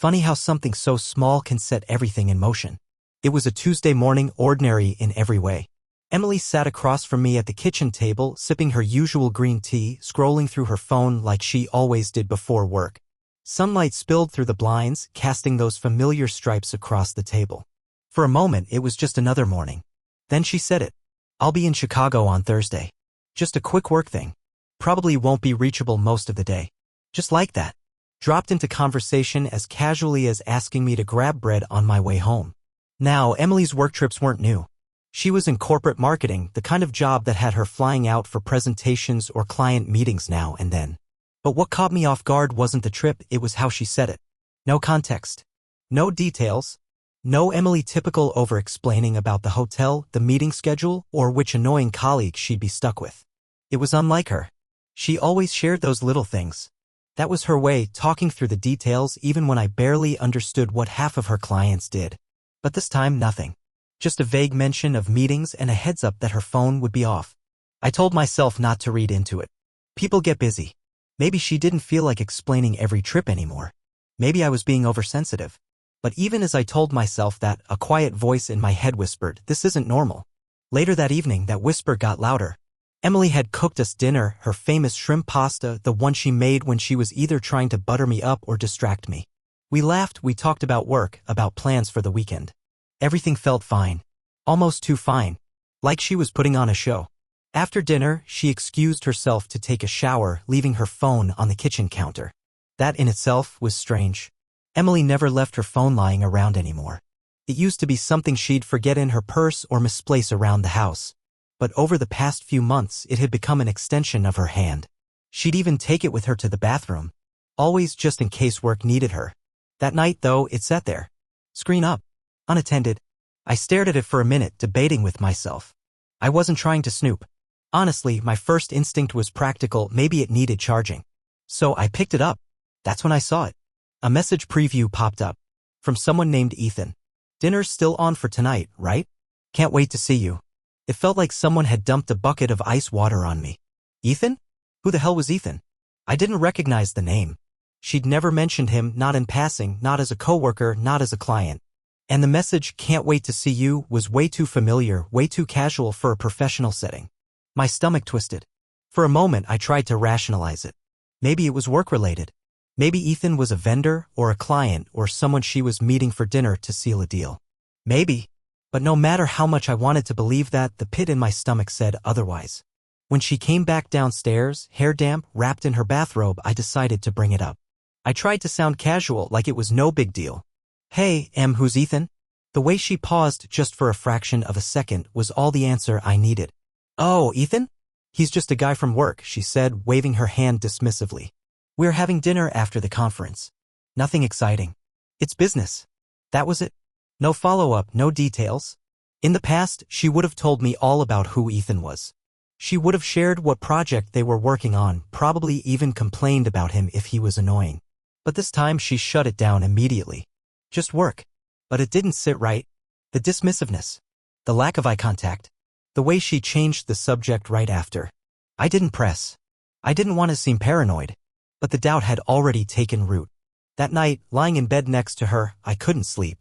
Funny how something so small can set everything in motion. It was a Tuesday morning, ordinary in every way. Emily sat across from me at the kitchen table, sipping her usual green tea, scrolling through her phone like she always did before work. Sunlight spilled through the blinds, casting those familiar stripes across the table. For a moment, it was just another morning. Then she said it. "I'll be in Chicago on Thursday. Just a quick work thing. Probably won't be reachable most of the day." Just like that. Dropped into conversation as casually as asking me to grab bread on my way home. Now, Emily's work trips weren't new. She was in corporate marketing, the kind of job that had her flying out for presentations or client meetings now and then. But what caught me off guard wasn't the trip, it was how she said it. No context. No details. No Emily typical over-explaining about the hotel, the meeting schedule, or which annoying colleague she'd be stuck with. It was unlike her. She always shared those little things. That was her way, talking through the details even when I barely understood what half of her clients did. But this time, nothing. Just a vague mention of meetings and a heads up that her phone would be off. I told myself not to read into it. People get busy. Maybe she didn't feel like explaining every trip anymore. Maybe I was being oversensitive. But even as I told myself that, a quiet voice in my head whispered, "This isn't normal." Later that evening, that whisper got louder. Emily had cooked us dinner, her famous shrimp pasta, the one she made when she was either trying to butter me up or distract me. We laughed, we talked about work, about plans for the weekend. Everything felt fine. Almost too fine. Like she was putting on a show. After dinner, she excused herself to take a shower, leaving her phone on the kitchen counter. That in itself was strange. Emily never left her phone lying around anymore. It used to be something she'd forget in her purse or misplace around the house. But over the past few months, it had become an extension of her hand. She'd even take it with her to the bathroom. Always just in case work needed her. That night, though, it sat there. Screen up. Unattended. I stared at it for a minute, debating with myself. I wasn't trying to snoop. Honestly, my first instinct was practical, maybe it needed charging. So I picked it up. That's when I saw it. A message preview popped up. From someone named Ethan. "Dinner's still on for tonight, right? Can't wait to see you." It felt like someone had dumped a bucket of ice water on me. Ethan? Who the hell was Ethan? I didn't recognize the name. She'd never mentioned him, not in passing, not as a coworker, not as a client. And the message, "Can't wait to see you," was way too familiar, way too casual for a professional setting. My stomach twisted. For a moment, I tried to rationalize it. Maybe it was work-related. Maybe Ethan was a vendor, or a client, or someone she was meeting for dinner to seal a deal. Maybe. But no matter how much I wanted to believe that, the pit in my stomach said otherwise. When she came back downstairs, hair damp, wrapped in her bathrobe, I decided to bring it up. I tried to sound casual, like it was no big deal. "Hey, who's Ethan?" The way she paused just for a fraction of a second was all the answer I needed. "Oh, Ethan? He's just a guy from work," she said, waving her hand dismissively. "We're having dinner after the conference. Nothing exciting. It's business." That was it. No follow-up, no details. In the past, she would have told me all about who Ethan was. She would have shared what project they were working on, probably even complained about him if he was annoying. But this time she shut it down immediately. Just work. But it didn't sit right. The dismissiveness. The lack of eye contact. The way she changed the subject right after. I didn't press. I didn't want to seem paranoid. But the doubt had already taken root. That night, lying in bed next to her, I couldn't sleep.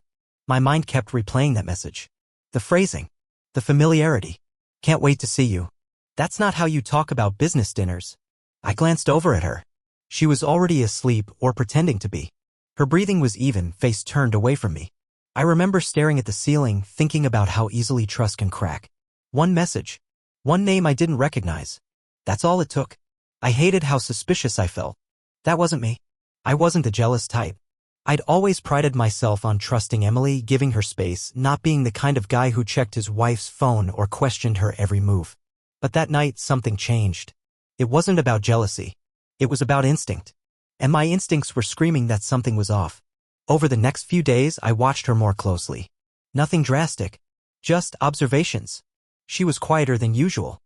My mind kept replaying that message. The phrasing. The familiarity. "Can't wait to see you. That's not how you talk about business dinners." I glanced over at her. She was already asleep or pretending to be. Her breathing was even, face turned away from me. I remember staring at the ceiling, thinking about how easily trust can crack. One message. One name I didn't recognize. That's all it took. I hated how suspicious I felt. That wasn't me. I wasn't the jealous type. I'd always prided myself on trusting Emily, giving her space, not being the kind of guy who checked his wife's phone or questioned her every move. But that night, something changed. It wasn't about jealousy. It was about instinct. And my instincts were screaming that something was off. Over the next few days, I watched her more closely. Nothing drastic. Just observations. She was quieter than usual.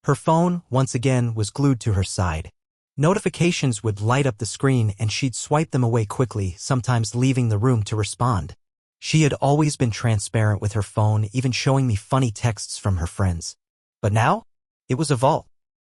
Her phone, once again, was glued to her side. Notifications would light up the screen and she'd swipe them away quickly, sometimes leaving the room to respond. She had always been transparent with her phone, even showing me funny texts from her friends. But now? It was a vault.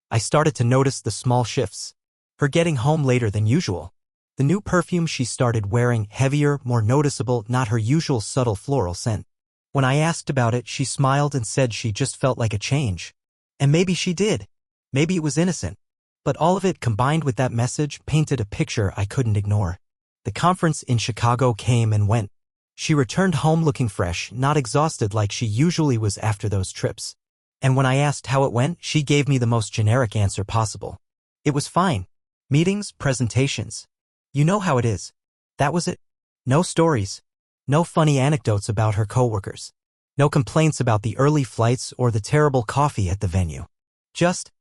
I started to notice the small shifts. Her getting home later than usual. The new perfume she started wearing, heavier, more noticeable, not her usual subtle floral scent. When I asked about it, she smiled and said she just felt like a change. And maybe she did. Maybe it was innocent. But all of it combined with that message painted a picture I couldn't ignore. The conference in Chicago came and went. She returned home looking fresh, not exhausted like she usually was after those trips. And when I asked how it went, she gave me the most generic answer possible. It was fine. Meetings, presentations. You know how it is. That was it. No stories. No funny anecdotes about her coworkers. No complaints about the early flights or the terrible coffee at the venue. Just,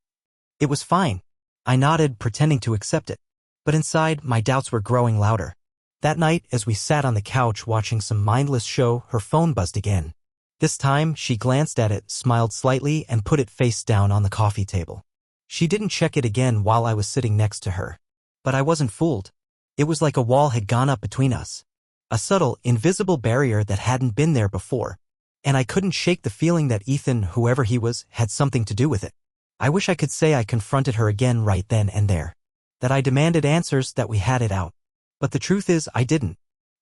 it was fine. I nodded, pretending to accept it. But inside, my doubts were growing louder. That night, as we sat on the couch watching some mindless show, her phone buzzed again. This time, she glanced at it, smiled slightly, and put it face down on the coffee table. She didn't check it again while I was sitting next to her. But I wasn't fooled. It was like a wall had gone up between us. A subtle, invisible barrier that hadn't been there before. And I couldn't shake the feeling that Ethan, whoever he was, had something to do with it. I wish I could say I confronted her again right then and there. That I demanded answers, that we had it out. But the truth is, I didn't.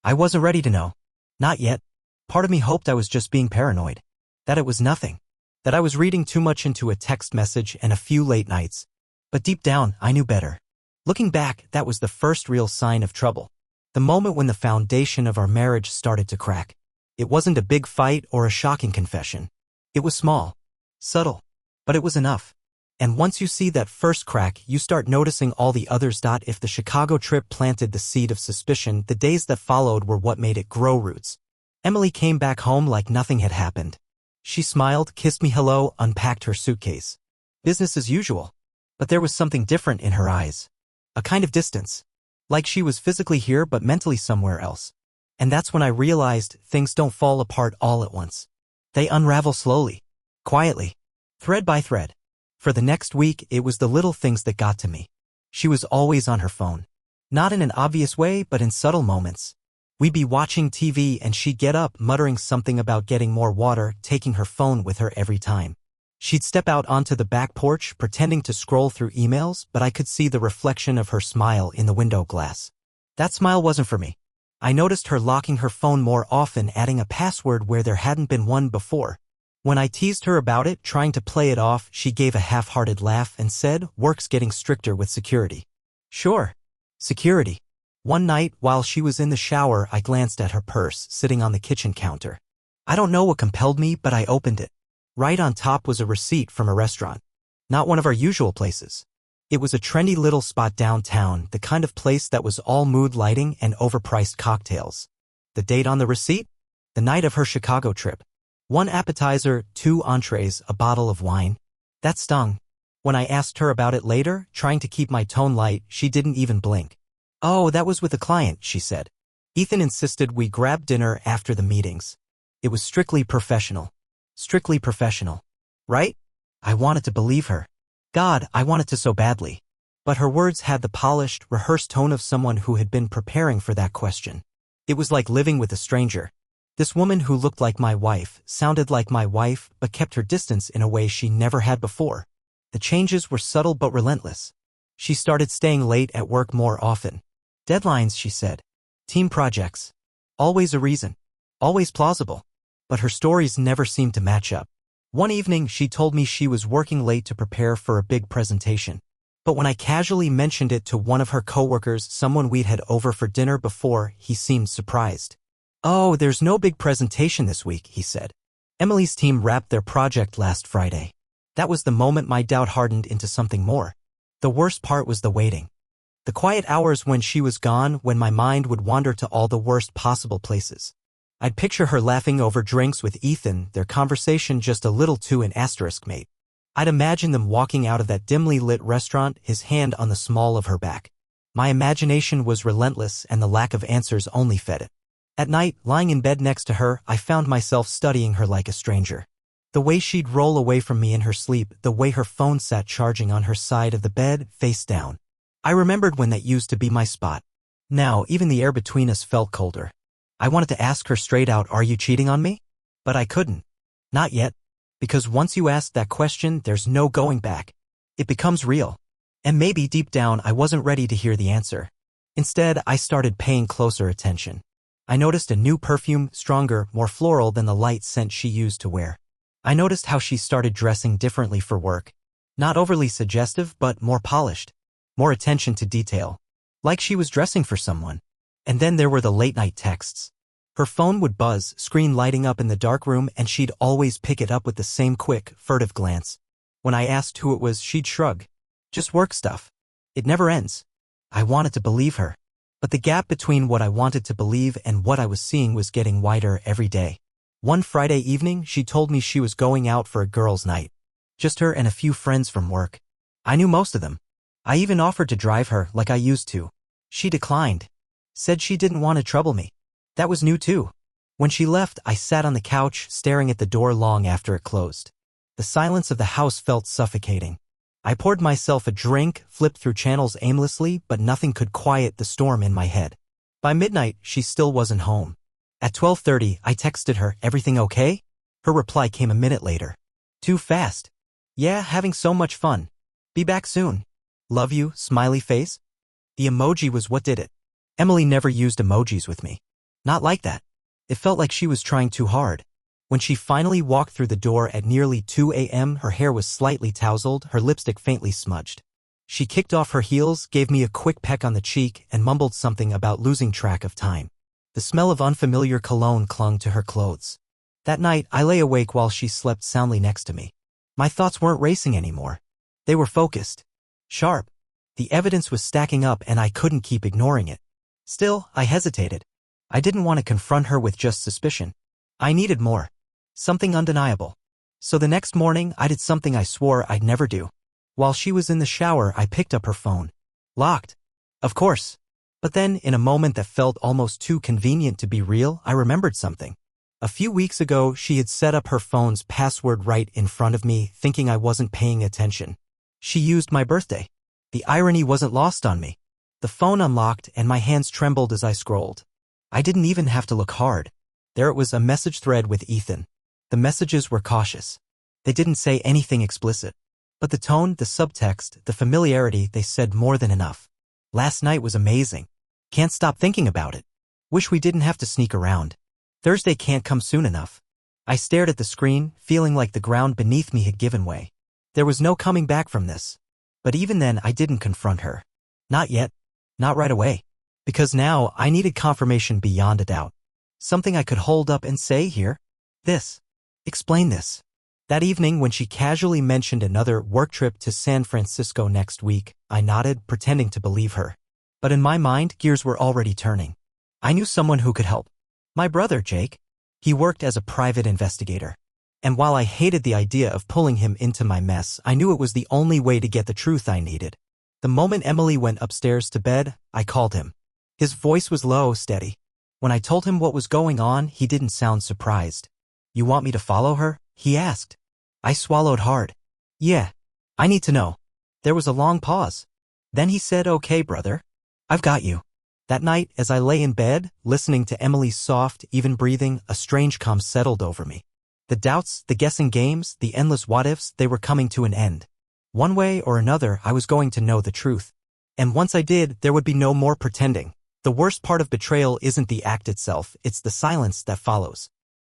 I wasn't ready to know. Not yet. Part of me hoped I was just being paranoid. That it was nothing. That I was reading too much into a text message and a few late nights. But deep down, I knew better. Looking back, that was the first real sign of trouble. The moment when the foundation of our marriage started to crack. It wasn't a big fight or a shocking confession. It was small. Subtle. But it was enough. And once you see that first crack, you start noticing all the others. If the Chicago trip planted the seed of suspicion, the days that followed were what made it grow roots. Emily came back home like nothing had happened. She smiled, kissed me hello, unpacked her suitcase. Business as usual. But there was something different in her eyes. A kind of distance. Like she was physically here but mentally somewhere else. And that's when I realized things don't fall apart all at once. They unravel slowly. Quietly. Thread by thread. For the next week, it was the little things that got to me. She was always on her phone. Not in an obvious way, but in subtle moments. We'd be watching TV and she'd get up muttering something about getting more water, taking her phone with her every time. She'd step out onto the back porch, pretending to scroll through emails, but I could see the reflection of her smile in the window glass. That smile wasn't for me. I noticed her locking her phone more often, adding a password where there hadn't been one before. When I teased her about it, trying to play it off, she gave a half-hearted laugh and said, "Work's getting stricter with security." Sure. Security. One night, while she was in the shower, I glanced at her purse, sitting on the kitchen counter. I don't know what compelled me, but I opened it. Right on top was a receipt from a restaurant. Not one of our usual places. It was a trendy little spot downtown, the kind of place that was all mood lighting and overpriced cocktails. The date on the receipt? The night of her Chicago trip. 1 appetizer, 2 entrees, a bottle of wine. That stung. When I asked her about it later, trying to keep my tone light, she didn't even blink. "Oh, that was with a client," she said. "Ethan insisted we grab dinner after the meetings. It was strictly professional." Strictly professional. Right? I wanted to believe her. God, I wanted to so badly. But her words had the polished, rehearsed tone of someone who had been preparing for that question. It was like living with a stranger. This woman who looked like my wife, sounded like my wife, but kept her distance in a way she never had before. The changes were subtle but relentless. She started staying late at work more often. Deadlines, she said. Team projects. Always a reason. Always plausible. But her stories never seemed to match up. One evening, she told me she was working late to prepare for a big presentation. But when I casually mentioned it to one of her coworkers, someone we'd had over for dinner before, he seemed surprised. "Oh, there's no big presentation this week," he said. "Emily's team wrapped their project last Friday." That was the moment my doubt hardened into something more. The worst part was the waiting. The quiet hours when she was gone, when my mind would wander to all the worst possible places. I'd picture her laughing over drinks with Ethan, their conversation just a little too an asterisk mate. I'd imagine them walking out of that dimly lit restaurant, his hand on the small of her back. My imagination was relentless and the lack of answers only fed it. At night, lying in bed next to her, I found myself studying her like a stranger. The way she'd roll away from me in her sleep, the way her phone sat charging on her side of the bed, face down. I remembered when that used to be my spot. Now, even the air between us felt colder. I wanted to ask her straight out, "Are you cheating on me?" But I couldn't. Not yet. Because once you ask that question, there's no going back. It becomes real. And maybe deep down I wasn't ready to hear the answer. Instead, I started paying closer attention. I noticed a new perfume, stronger, more floral than the light scent she used to wear. I noticed how she started dressing differently for work. Not overly suggestive, but more polished. More attention to detail. Like she was dressing for someone. And then there were the late-night texts. Her phone would buzz, screen lighting up in the dark room, and she'd always pick it up with the same quick, furtive glance. When I asked who it was, she'd shrug. Just work stuff. It never ends. I wanted to believe her. But the gap between what I wanted to believe and what I was seeing was getting wider every day. One Friday evening, she told me she was going out for a girls' night. Just her and a few friends from work. I knew most of them. I even offered to drive her like I used to. She declined. Said she didn't want to trouble me. That was new too. When she left, I sat on the couch, staring at the door long after it closed. The silence of the house felt suffocating. I poured myself a drink, flipped through channels aimlessly, but nothing could quiet the storm in my head. By midnight, she still wasn't home. At 12:30, I texted her, "Everything okay?" Her reply came a minute later. "Too fast." "Yeah, having so much fun. Be back soon. Love you, smiley face." The emoji was what did it. Emily never used emojis with me. Not like that. It felt like she was trying too hard. When she finally walked through the door at nearly 2 a.m., her hair was slightly tousled, her lipstick faintly smudged. She kicked off her heels, gave me a quick peck on the cheek, and mumbled something about losing track of time. The smell of unfamiliar cologne clung to her clothes. That night, I lay awake while she slept soundly next to me. My thoughts weren't racing anymore. They were focused. Sharp. The evidence was stacking up and I couldn't keep ignoring it. Still, I hesitated. I didn't want to confront her with just suspicion. I needed more. Something undeniable. So the next morning, I did something I swore I'd never do. While she was in the shower, I picked up her phone. Locked. Of course. But then, in a moment that felt almost too convenient to be real, I remembered something. A few weeks ago, she had set up her phone's password right in front of me, thinking I wasn't paying attention. She used my birthday. The irony wasn't lost on me. The phone unlocked and my hands trembled as I scrolled. I didn't even have to look hard. There it was, a message thread with Ethan. The messages were cautious. They didn't say anything explicit. But the tone, the subtext, the familiarity, they said more than enough. Last night was amazing. Can't stop thinking about it. Wish we didn't have to sneak around. Thursday can't come soon enough. I stared at the screen, feeling like the ground beneath me had given way. There was no coming back from this. But even then, I didn't confront her. Not yet. Not right away. Because now, I needed confirmation beyond a doubt. Something I could hold up and say, here. This. Explain this. That evening, when she casually mentioned another work trip to San Francisco next week, I nodded, pretending to believe her. But in my mind, gears were already turning. I knew someone who could help. My brother, Jake. He worked as a private investigator. And while I hated the idea of pulling him into my mess, I knew it was the only way to get the truth I needed. The moment Emily went upstairs to bed, I called him. His voice was low, steady. When I told him what was going on, he didn't sound surprised. "You want me to follow her?" he asked. I swallowed hard. "Yeah. I need to know." There was a long pause. Then he said, "Okay, brother. I've got you." That night, as I lay in bed, listening to Emily's soft, even breathing, a strange calm settled over me. The doubts, the guessing games, the endless what-ifs, they were coming to an end. One way or another, I was going to know the truth. And once I did, there would be no more pretending. The worst part of betrayal isn't the act itself, it's the silence that follows.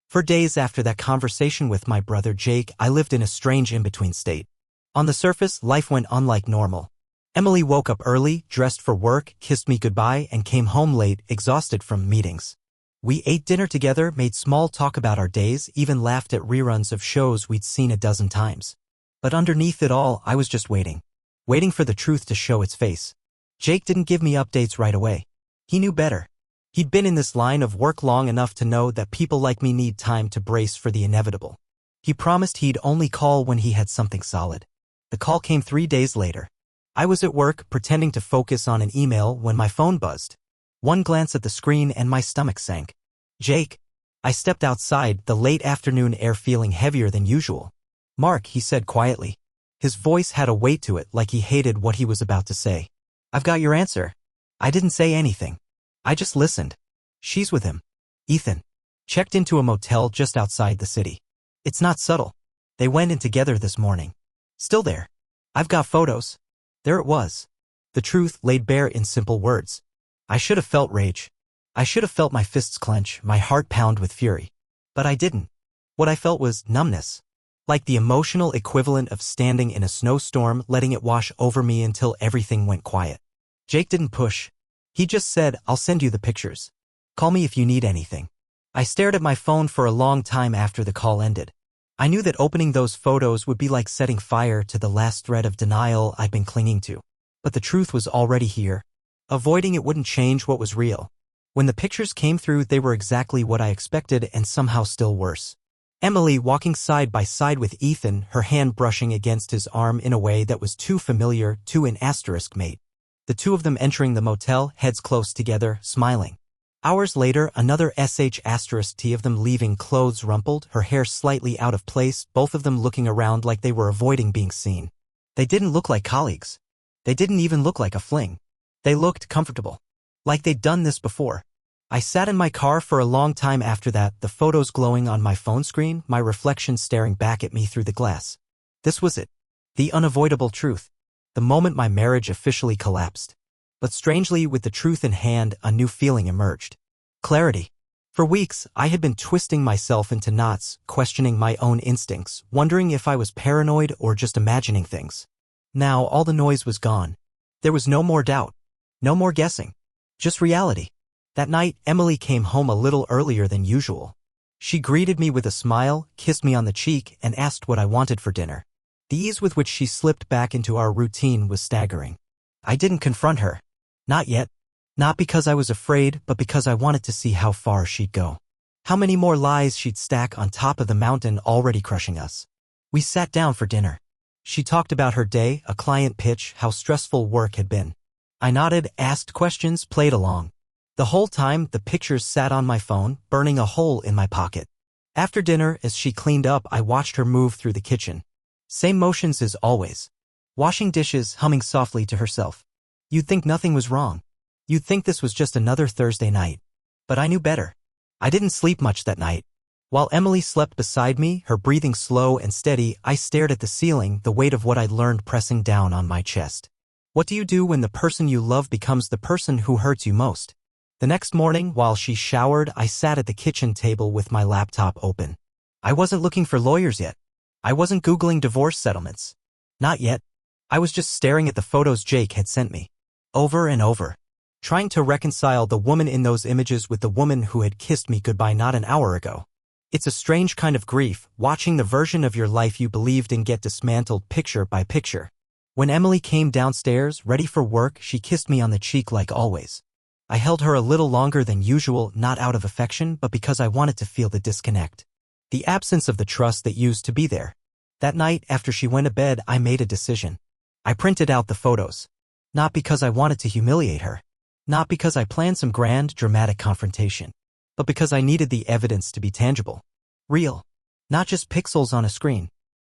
For days after that conversation with my brother Jake, I lived in a strange in-between state. On the surface, life went unlike normal. Emily woke up early, dressed for work, kissed me goodbye, and came home late, exhausted from meetings. We ate dinner together, made small talk about our days, even laughed at reruns of shows we'd seen a dozen times. But underneath it all, I was just waiting. Waiting for the truth to show its face. Jake didn't give me updates right away. He knew better. He'd been in this line of work long enough to know that people like me need time to brace for the inevitable. He promised he'd only call when he had something solid. The call came 3 days later. I was at work, pretending to focus on an email when my phone buzzed. One glance at the screen and my stomach sank. "Jake." I stepped outside, the late afternoon air feeling heavier than usual. "Mark," he said quietly. His voice had a weight to it, like he hated what he was about to say. "I've got your answer." I didn't say anything. I just listened. "She's with him. Ethan. Checked into a motel just outside the city. It's not subtle. They went in together this morning. Still there. I've got photos." There it was. The truth laid bare in simple words. I should have felt rage. I should have felt my fists clench, my heart pound with fury. But I didn't. What I felt was numbness. Like the emotional equivalent of standing in a snowstorm, letting it wash over me until everything went quiet. Jake didn't push. He just said, "I'll send you the pictures. Call me if you need anything." I stared at my phone for a long time after the call ended. I knew that opening those photos would be like setting fire to the last thread of denial I'd been clinging to. But the truth was already here. Avoiding it wouldn't change what was real. When the pictures came through, they were exactly what I expected and somehow still worse. Emily walking side by side with Ethan, her hand brushing against his arm in a way that was too familiar, too an asterisk mate. The two of them entering the motel, heads close together, smiling. Hours later, another *T of them leaving, clothes rumpled, her hair slightly out of place, both of them looking around like they were avoiding being seen. They didn't look like colleagues. They didn't even look like a fling. They looked comfortable. Like they'd done this before. I sat in my car for a long time after that, the photos glowing on my phone screen, my reflection staring back at me through the glass. This was it. The unavoidable truth. The moment my marriage officially collapsed. But strangely, with the truth in hand, a new feeling emerged. Clarity. For weeks, I had been twisting myself into knots, questioning my own instincts, wondering if I was paranoid or just imagining things. Now, all the noise was gone. There was no more doubt. No more guessing. Just reality. That night, Emily came home a little earlier than usual. She greeted me with a smile, kissed me on the cheek, and asked what I wanted for dinner. The ease with which she slipped back into our routine was staggering. I didn't confront her. Not yet. Not because I was afraid, but because I wanted to see how far she'd go. How many more lies she'd stack on top of the mountain already crushing us. We sat down for dinner. She talked about her day, a client pitch, how stressful work had been. I nodded, asked questions, played along. The whole time, the pictures sat on my phone, burning a hole in my pocket. After dinner, as she cleaned up, I watched her move through the kitchen. Same motions as always. Washing dishes, humming softly to herself. You'd think nothing was wrong. You'd think this was just another Thursday night. But I knew better. I didn't sleep much that night. While Emily slept beside me, her breathing slow and steady, I stared at the ceiling, the weight of what I'd learned pressing down on my chest. What do you do when the person you love becomes the person who hurts you most? The next morning, while she showered, I sat at the kitchen table with my laptop open. I wasn't looking for lawyers yet. I wasn't Googling divorce settlements. Not yet. I was just staring at the photos Jake had sent me. Over and over. Trying to reconcile the woman in those images with the woman who had kissed me goodbye not an hour ago. It's a strange kind of grief, watching the version of your life you believed in get dismantled picture by picture. When Emily came downstairs, ready for work, she kissed me on the cheek like always. I held her a little longer than usual, not out of affection, but because I wanted to feel the disconnect. The absence of the trust that used to be there. That night, after she went to bed, I made a decision. I printed out the photos. Not because I wanted to humiliate her. Not because I planned some grand, dramatic confrontation. But because I needed the evidence to be tangible. Real. Not just pixels on a screen.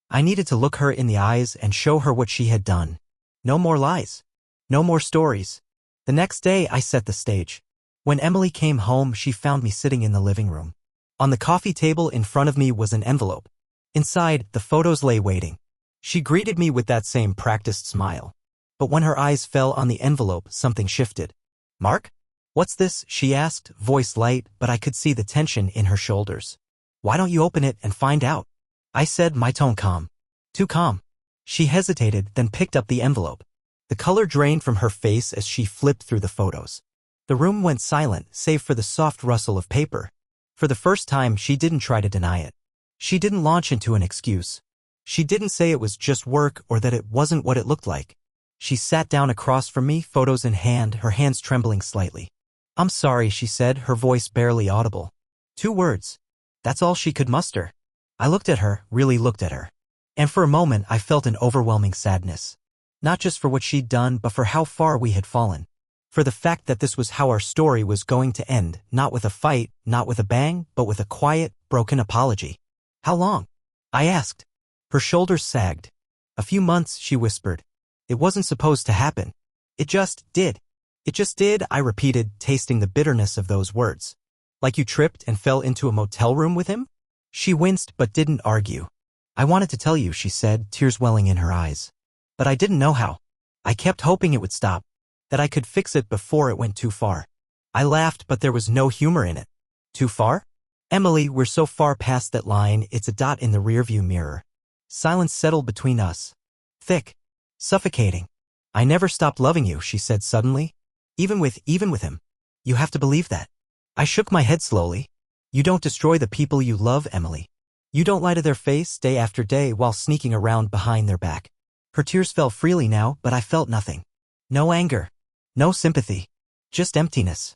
I needed to look her in the eyes and show her what she had done. No more lies. No more stories. The next day, I set the stage. When Emily came home, she found me sitting in the living room. On the coffee table in front of me was an envelope. Inside, the photos lay waiting. She greeted me with that same practiced smile. But when her eyes fell on the envelope, something shifted. "Mark? What's this?" she asked, voice light, but I could see the tension in her shoulders. "Why don't you open it and find out?" I said, my tone calm. Too calm. She hesitated, then picked up the envelope. The color drained from her face as she flipped through the photos. The room went silent, save for the soft rustle of paper. For the first time, she didn't try to deny it. She didn't launch into an excuse. She didn't say it was just work or that it wasn't what it looked like. She sat down across from me, photos in hand, her hands trembling slightly. "I'm sorry," she said, her voice barely audible. 2 words. That's all she could muster. I looked at her, really looked at her. And for a moment, I felt an overwhelming sadness. Not just for what she'd done, but for how far we had fallen. For the fact that this was how our story was going to end, not with a fight, not with a bang, but with a quiet, broken apology. "How long?" I asked. Her shoulders sagged. "A few months," she whispered. "It wasn't supposed to happen. It just did." "It just did," I repeated, tasting the bitterness of those words. "Like you tripped and fell into a motel room with him?" She winced but didn't argue. "I wanted to tell you," she said, tears welling in her eyes. "But I didn't know how. I kept hoping it would stop. That I could fix it before it went too far." I laughed, but there was no humor in it. Too far? Emily, we're so far past that line, it's a dot in the rearview mirror. Silence settled between us. Thick. Suffocating. I never stopped loving you, she said suddenly. Even with him. You have to believe that. I shook my head slowly. You don't destroy the people you love, Emily. You don't lie to their face day after day while sneaking around behind their back. Her tears fell freely now, but I felt nothing. No anger. No sympathy. Just emptiness.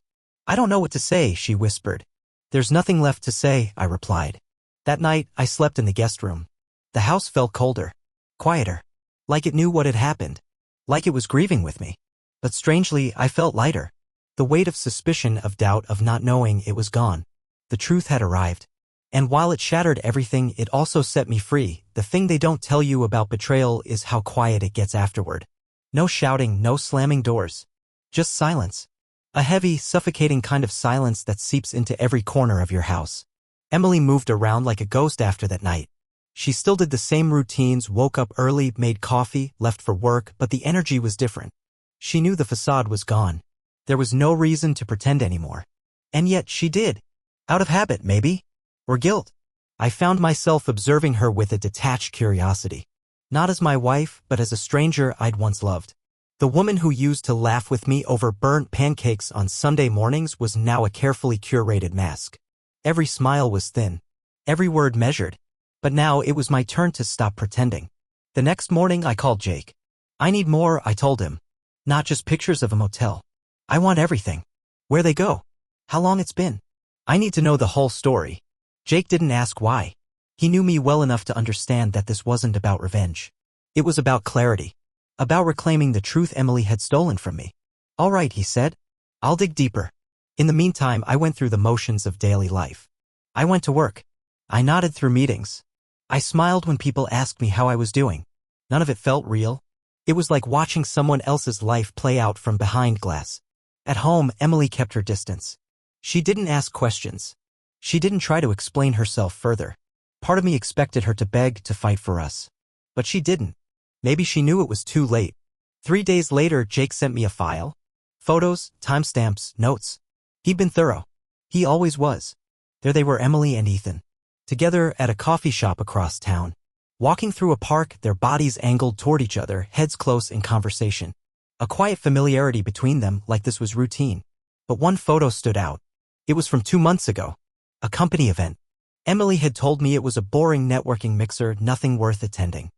I don't know what to say, she whispered. There's nothing left to say, I replied. That night, I slept in the guest room. The house felt colder. Quieter. Like it knew what had happened. Like it was grieving with me. But strangely, I felt lighter. The weight of suspicion, of doubt, of not knowing, it was gone. The truth had arrived. And while it shattered everything, it also set me free. The thing they don't tell you about betrayal is how quiet it gets afterward. No shouting, no slamming doors. Just silence. A heavy, suffocating kind of silence that seeps into every corner of your house. Emily moved around like a ghost after that night. She still did the same routines, woke up early, made coffee, left for work, but the energy was different. She knew the facade was gone. There was no reason to pretend anymore. And yet she did. Out of habit, maybe? Or guilt. I found myself observing her with a detached curiosity. Not as my wife, but as a stranger I'd once loved. The woman who used to laugh with me over burnt pancakes on Sunday mornings was now a carefully curated mask. Every smile was thin. Every word measured. But now it was my turn to stop pretending. The next morning I called Jake. I need more, I told him. Not just pictures of a motel. I want everything. Where they go. How long it's been. I need to know the whole story. Jake didn't ask why. He knew me well enough to understand that this wasn't about revenge. It was about clarity. About reclaiming the truth Emily had stolen from me. All right, he said. I'll dig deeper. In the meantime, I went through the motions of daily life. I went to work. I nodded through meetings. I smiled when people asked me how I was doing. None of it felt real. It was like watching someone else's life play out from behind glass. At home, Emily kept her distance. She didn't ask questions. She didn't try to explain herself further. Part of me expected her to beg, to fight for us. But she didn't. Maybe she knew it was too late. 3 days later, Jake sent me a file. Photos, timestamps, notes. He'd been thorough. He always was. There they were, Emily and Ethan. Together at a coffee shop across town. Walking through a park, their bodies angled toward each other, heads close in conversation. A quiet familiarity between them, like this was routine. But one photo stood out. It was from 2 months ago. A company event. Emily had told me it was a boring networking mixer, nothing worth attending.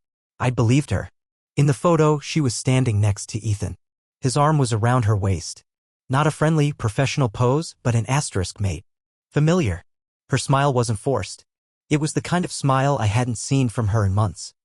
I'd believed her. In the photo, she was standing next to Ethan. His arm was around her waist. Not a friendly, professional pose, but an asterisk mate. Familiar. Her smile wasn't forced. It was the kind of smile I hadn't seen from her in months.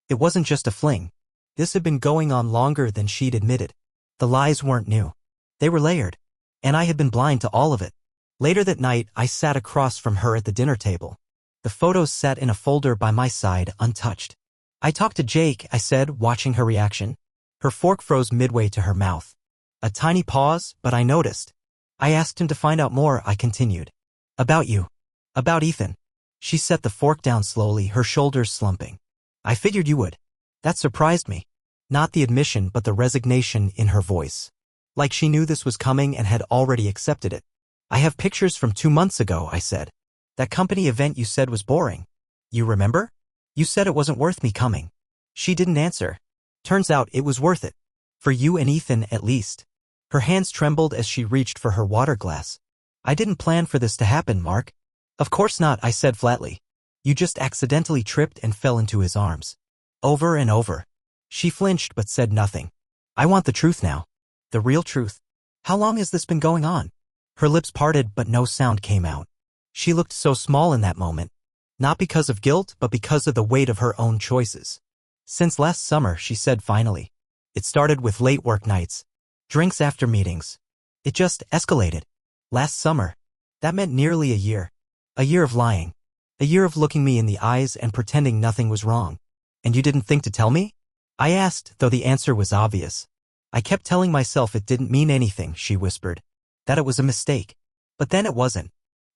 It wasn't just a fling. This had been going on longer than she'd admitted. The lies weren't new. They were layered. And I had been blind to all of it. Later that night, I sat across from her at the dinner table. The photos sat in a folder by my side, untouched. I talked to Jake, I said, watching her reaction. Her fork froze midway to her mouth. A tiny pause, but I noticed. I asked him to find out more, I continued. About you. About Ethan. She set the fork down slowly, her shoulders slumping. I figured you would. That surprised me. Not the admission, but the resignation in her voice. Like she knew this was coming and had already accepted it. I have pictures from 2 months ago, I said. That company event you said was boring. You remember? You said it wasn't worth me coming. She didn't answer. Turns out it was worth it. For you and Ethan, at least. Her hands trembled as she reached for her water glass. I didn't plan for this to happen, Mark. Of course not, I said flatly. You just accidentally tripped and fell into his arms. Over and over. She flinched but said nothing. I want the truth now. The real truth. How long has this been going on? Her lips parted but no sound came out. She looked so small in that moment. Not because of guilt, but because of the weight of her own choices. Since last summer, she said finally. It started with late work nights. Drinks after meetings. It just escalated. Last summer. That meant nearly a year. A year of lying. A year of looking me in the eyes and pretending nothing was wrong. And you didn't think to tell me? I asked, though the answer was obvious. I kept telling myself it didn't mean anything, she whispered. That it was a mistake. But then it wasn't.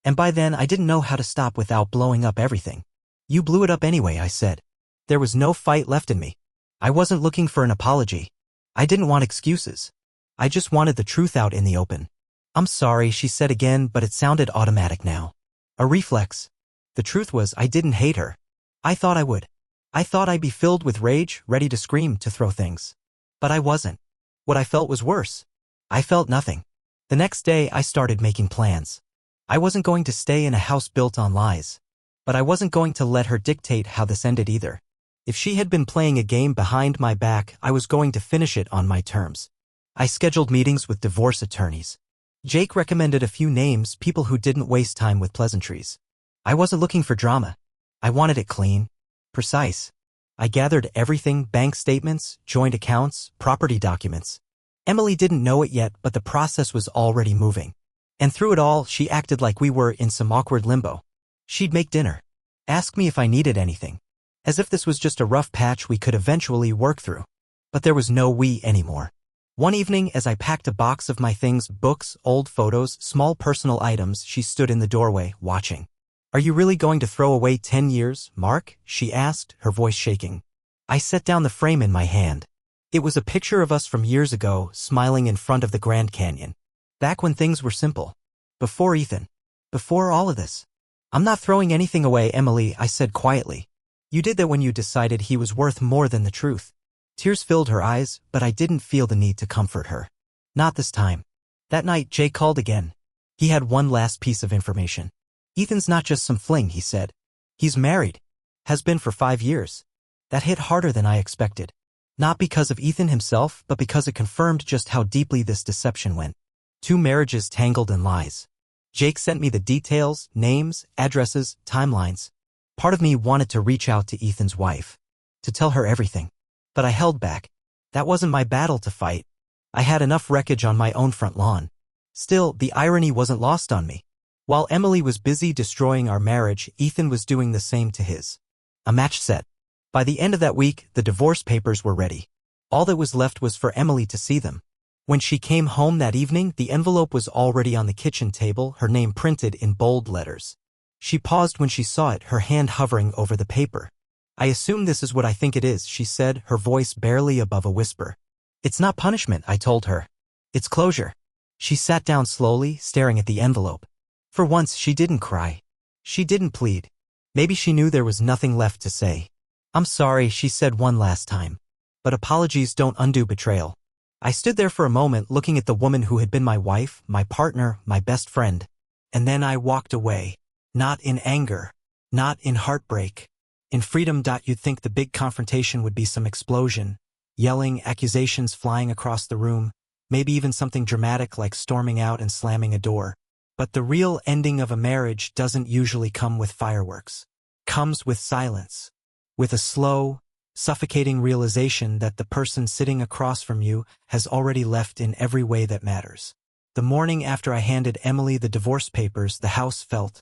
And by then I didn't know how to stop without blowing up everything. You blew it up anyway, I said. There was no fight left in me. I wasn't looking for an apology. I didn't want excuses. I just wanted the truth out in the open. I'm sorry, she said again, but it sounded automatic now. A reflex. The truth was, I didn't hate her. I thought I would. I thought I'd be filled with rage, ready to scream, to throw things. But I wasn't. What I felt was worse. I felt nothing. The next day, I started making plans. I wasn't going to stay in a house built on lies. But I wasn't going to let her dictate how this ended either. If she had been playing a game behind my back, I was going to finish it on my terms. I scheduled meetings with divorce attorneys. Jake recommended a few names, people who didn't waste time with pleasantries. I wasn't looking for drama. I wanted it clean, precise. I gathered everything: bank statements, joint accounts, property documents. Emily didn't know it yet, but the process was already moving. And through it all, she acted like we were in some awkward limbo. She'd make dinner, ask me if I needed anything, as if this was just a rough patch we could eventually work through. But there was no we anymore. One evening, as I packed a box of my things, books, old photos, small personal items, she stood in the doorway, watching. Are you really going to throw away 10 years, Mark? She asked, her voice shaking. I set down the frame in my hand. It was a picture of us from years ago, smiling in front of the Grand Canyon. Back when things were simple. Before Ethan. Before all of this. I'm not throwing anything away, Emily, I said quietly. You did that when you decided he was worth more than the truth. Tears filled her eyes, but I didn't feel the need to comfort her. Not this time. That night, Jay called again. He had one last piece of information. Ethan's not just some fling, he said. He's married. Has been for 5 years. That hit harder than I expected. Not because of Ethan himself, but because it confirmed just how deeply this deception went. 2 marriages tangled in lies. Jake sent me the details, names, addresses, timelines. Part of me wanted to reach out to Ethan's wife. To tell her everything. But I held back. That wasn't my battle to fight. I had enough wreckage on my own front lawn. Still, the irony wasn't lost on me. While Emily was busy destroying our marriage, Ethan was doing the same to his. A match set. By the end of that week, the divorce papers were ready. All that was left was for Emily to see them. When she came home that evening, the envelope was already on the kitchen table, her name printed in bold letters. She paused when she saw it, her hand hovering over the paper. I assume this is what I think it is, she said, her voice barely above a whisper. It's not punishment, I told her. It's closure. She sat down slowly, staring at the envelope. For once, she didn't cry. She didn't plead. Maybe she knew there was nothing left to say. I'm sorry, she said one last time. But apologies don't undo betrayal. I stood there for a moment, looking at the woman who had been my wife, my partner, my best friend. And then I walked away. Not in anger. Not in heartbreak. In freedom. You'd think the big confrontation would be some explosion. Yelling, accusations flying across the room. Maybe even something dramatic like storming out and slamming a door. But the real ending of a marriage doesn't usually come with fireworks. Comes with silence. With a slow, suffocating realization that the person sitting across from you has already left in every way that matters. The morning after I handed Emily the divorce papers, the house felt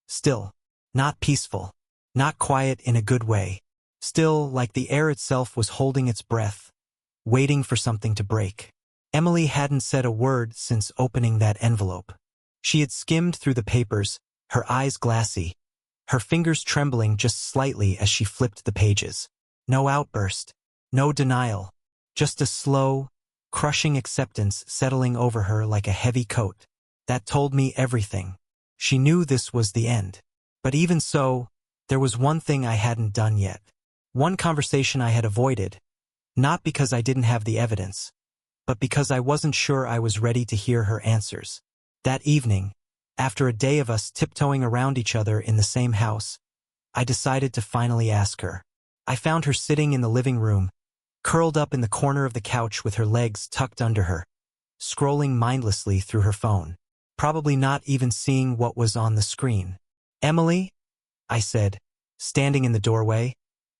still. Not peaceful. Not quiet in a good way. Still, like the air itself was holding its breath, waiting for something to break. Emily hadn't said a word since opening that envelope. She had skimmed through the papers, her eyes glassy, her fingers trembling just slightly as she flipped the pages. No outburst, no denial, just a slow, crushing acceptance settling over her like a heavy coat. That told me everything. She knew this was the end. But even so, there was one thing I hadn't done yet. One conversation I had avoided, not because I didn't have the evidence, but because I wasn't sure I was ready to hear her answers. That evening, after a day of us tiptoeing around each other in the same house, I decided to finally ask her. I found her sitting in the living room, curled up in the corner of the couch with her legs tucked under her, scrolling mindlessly through her phone, probably not even seeing what was on the screen. Emily, I said, standing in the doorway,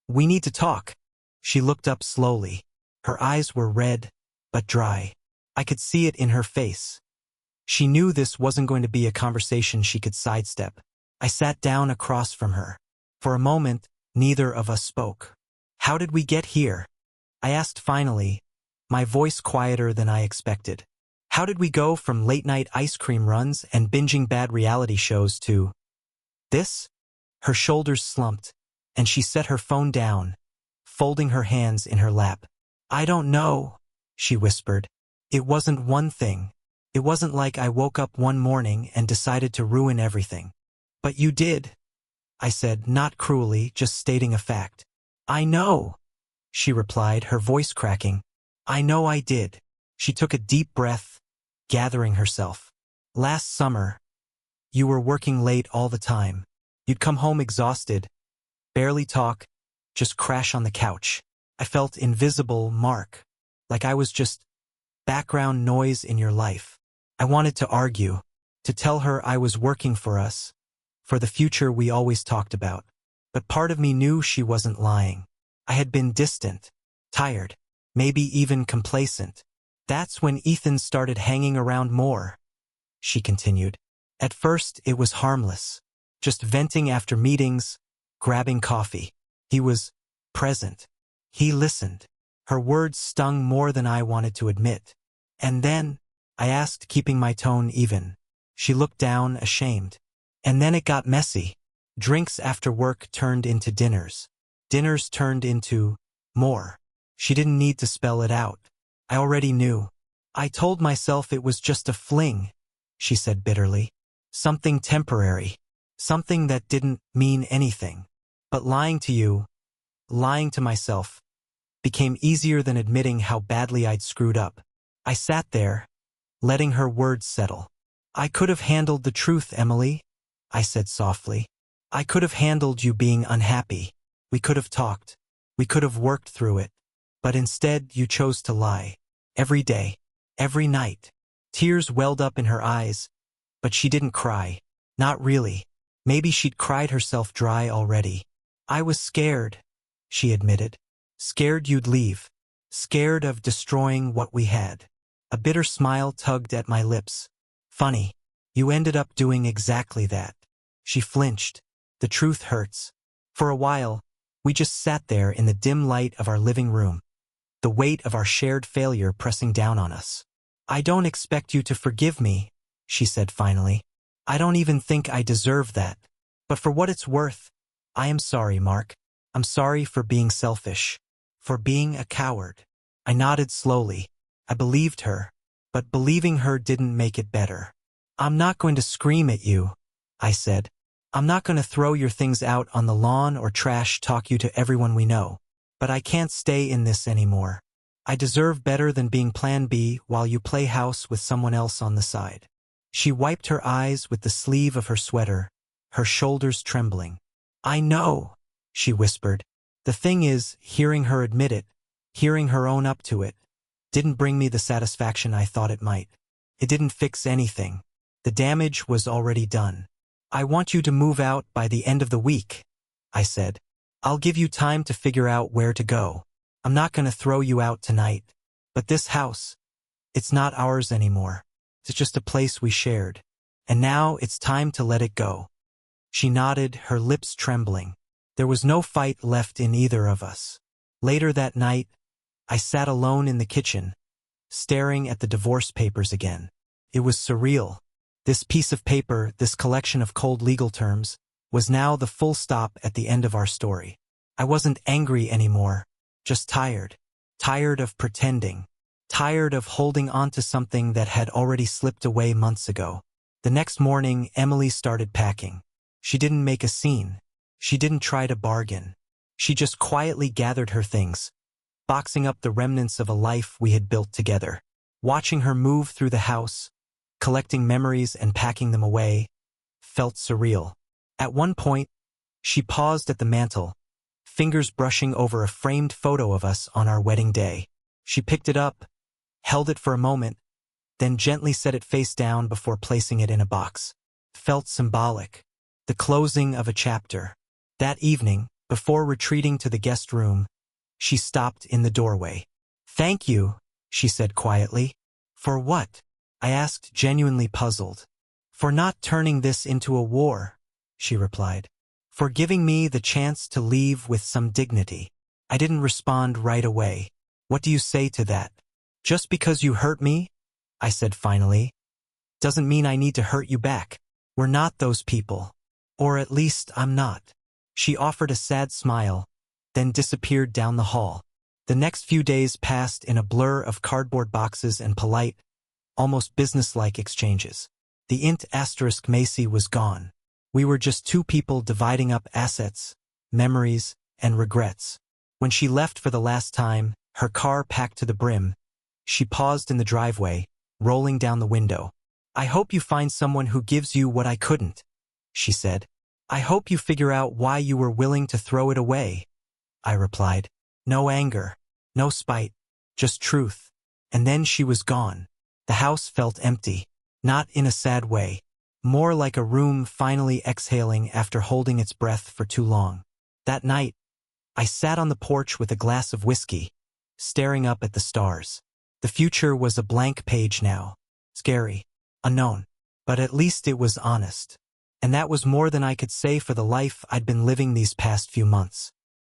we need to talk. She looked up slowly. Her eyes were red, but dry. I could see it in her face. She knew this wasn't going to be a conversation she could sidestep. I sat down across from her. For a moment, neither of us spoke. How did we get here? I asked finally, my voice quieter than I expected. How did we go from late-night ice cream runs and binging bad reality shows to this? Her shoulders slumped, and she set her phone down, folding her hands in her lap. I don't know, she whispered. It wasn't one thing. It wasn't like I woke up one morning and decided to ruin everything. But you did, I said, not cruelly, just stating a fact. I know, she replied, her voice cracking. I know I did. She took a deep breath, gathering herself. Last summer, you were working late all the time. You'd come home exhausted, barely talk, just crash on the couch. I felt invisible, Mark, like I was just background noise in your life. I wanted to argue, to tell her I was working for us, for the future we always talked about. But part of me knew she wasn't lying. I had been distant, tired, maybe even complacent. That's when Ethan started hanging around more, she continued. At first, it was harmless, just venting after meetings, grabbing coffee. He was present. He listened. Her words stung more than I wanted to admit. And then, I asked, keeping my tone even. She looked down, ashamed. And then it got messy. Drinks after work turned into dinners. Dinners turned into more. She didn't need to spell it out. I already knew. I told myself it was just a fling, she said bitterly. Something temporary. Something that didn't mean anything. But lying to you, lying to myself, became easier than admitting how badly I'd screwed up. I sat there, letting her words settle. I could have handled the truth, Emily, I said softly. I could have handled you being unhappy. We could have talked. We could have worked through it. But instead, you chose to lie. Every day. Every night. Tears welled up in her eyes, but she didn't cry. Not really. Maybe she'd cried herself dry already. I was scared, she admitted. Scared you'd leave. Scared of destroying what we had. A bitter smile tugged at my lips. Funny. You ended up doing exactly that. She flinched. The truth hurts. For a while, we just sat there in the dim light of our living room. The weight of our shared failure pressing down on us. I don't expect you to forgive me, she said finally. I don't even think I deserve that. But for what it's worth, I am sorry, Mark. I'm sorry for being selfish. For being a coward. I nodded slowly. I believed her. But believing her didn't make it better. I'm not going to scream at you, I said. I'm not going to throw your things out on the lawn or trash talk you to everyone we know. But I can't stay in this anymore. I deserve better than being plan B while you play house with someone else on the side. She wiped her eyes with the sleeve of her sweater, her shoulders trembling. I know, she whispered. The thing is, hearing her admit it, hearing her own up to it, didn't bring me the satisfaction I thought it might. It didn't fix anything. The damage was already done. I want you to move out by the end of the week, I said. I'll give you time to figure out where to go. I'm not going to throw you out tonight. But this house, it's not ours anymore. It's just a place we shared. And now it's time to let it go. She nodded, her lips trembling. There was no fight left in either of us. Later that night, I sat alone in the kitchen, staring at the divorce papers again. It was surreal. This piece of paper, this collection of cold legal terms, was now the full stop at the end of our story. I wasn't angry anymore, just tired. Tired of pretending. Tired of holding on to something that had already slipped away months ago. The next morning, Emily started packing. She didn't make a scene. She didn't try to bargain. She just quietly gathered her things, boxing up the remnants of a life we had built together. Watching her move through the house, collecting memories and packing them away, felt surreal. At one point, she paused at the mantel, fingers brushing over a framed photo of us on our wedding day. She picked it up, held it for a moment, then gently set it face down before placing it in a box. Felt symbolic. The closing of a chapter. That evening, before retreating to the guest room, she stopped in the doorway. Thank you, she said quietly. For what? I asked, genuinely puzzled. For not turning this into a war, she replied. For giving me the chance to leave with some dignity. I didn't respond right away. What do you say to that? Just because you hurt me, I said finally, doesn't mean I need to hurt you back. We're not those people. Or at least I'm not. She offered a sad smile, then disappeared down the hall. The next few days passed in a blur of cardboard boxes and polite, almost businesslike exchanges. The int asterisk Macy was gone. We were just two people dividing up assets, memories, and regrets. When she left for the last time, her car packed to the brim, she paused in the driveway, rolling down the window. "I hope you find someone who gives you what I couldn't," she said. "I hope you figure out why you were willing to throw it away," I replied. No anger, no spite, just truth. And then she was gone. The house felt empty, not in a sad way, more like a room finally exhaling after holding its breath for too long. That night, I sat on the porch with a glass of whiskey, staring up at the stars. The future was a blank page now, scary, unknown, but at least it was honest. And that was more than I could say for the life I'd been living these past few months.